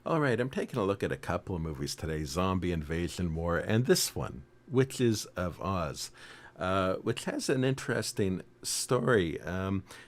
All right, I'm taking a look at a couple of movies today, Zombie Invasion War, and this one, Witches of Oz, which has an interesting story.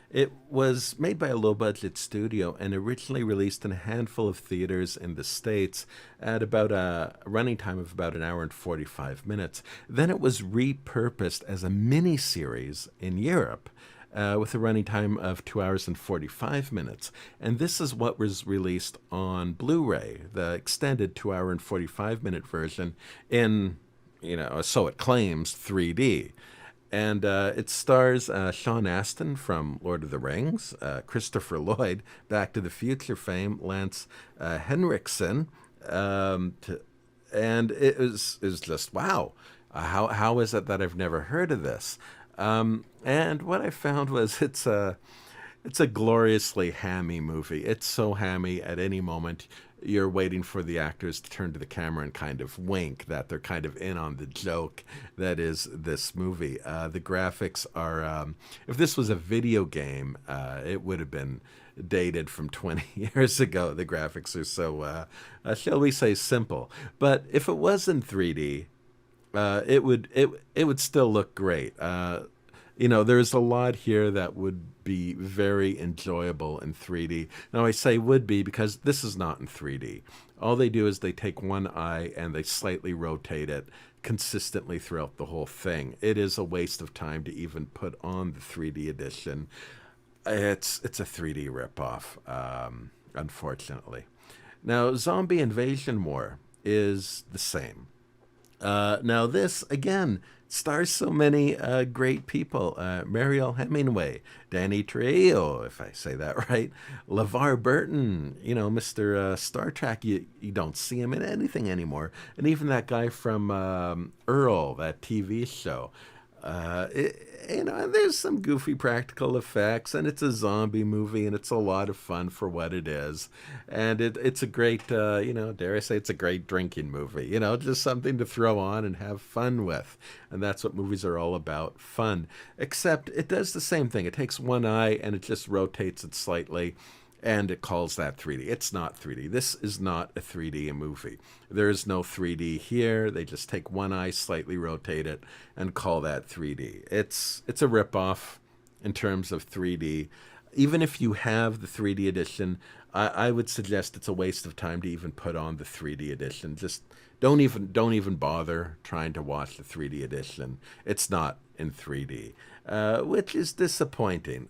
It was made by a low budget studio and originally released in a handful of theaters in the States at about a running time of about an hour and 45 minutes. Then it was repurposed as a mini series in Europe with a running time of 2 hours and 45 minutes. And this is what was released on Blu ray, the extended 2 hour and 45-minute version in, so it claims, 3D. And it stars Sean Astin from Lord of the Rings, Christopher Lloyd, Back to the Future fame, Lance Henriksen, and it was just wow. How is it that I've never heard of this? And what I found was it's a gloriously hammy movie. It's so hammy at any moment you're waiting for the actors to turn to the camera and kind of wink that they're kind of in on the joke that is this movie. The graphics are, if this was a video game, it would have been dated from 20 years ago. The graphics are so, shall we say, simple. But if it was in 3D, it would still look great. There's a lot here that would be very enjoyable in 3D. Now, I say would be because this is not in 3D. All they do is they take one eye and they slightly rotate it consistently throughout the whole thing. It is a waste of time to even put on the 3D edition. It's a 3D ripoff, unfortunately. Now, Zombie Invasion War is the same. Now, this, again, stars so many great people. Mariel Hemingway, Danny Trejo, if I say that right, LeVar Burton, Mr. Star Trek. You don't see him in anything anymore. And even that guy from Earl, that TV show. And there's some goofy practical effects, and it's a zombie movie, and it's a lot of fun for what it is. And it's a great, dare I say, it's a great drinking movie, just something to throw on and have fun with. And that's what movies are all about, fun. Except it does the same thing. It takes one eye and it just rotates it slightly and it calls that 3D. It's not 3D. This is not a 3D movie. There is no 3D here. They just take one eye, slightly rotate it, and call that 3D. It's a ripoff in terms of 3D. Even if you have the 3D edition, I would suggest it's a waste of time to even put on the 3D edition. Just don't even bother trying to watch the 3D edition. It's not in 3D, which is disappointing.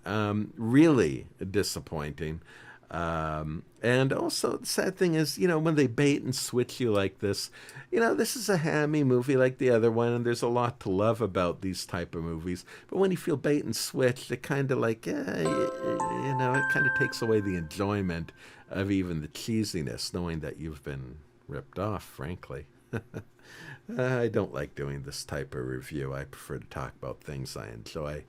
Really disappointing. And also, the sad thing is, when they bait and switch you like this, this is a hammy movie like the other one, and there's a lot to love about these type of movies. But when you feel bait and switched, it kind of like, it kind of takes away the enjoyment of even the cheesiness, knowing that you've been ripped off, frankly. I don't like doing this type of review. I prefer to talk about things I enjoy.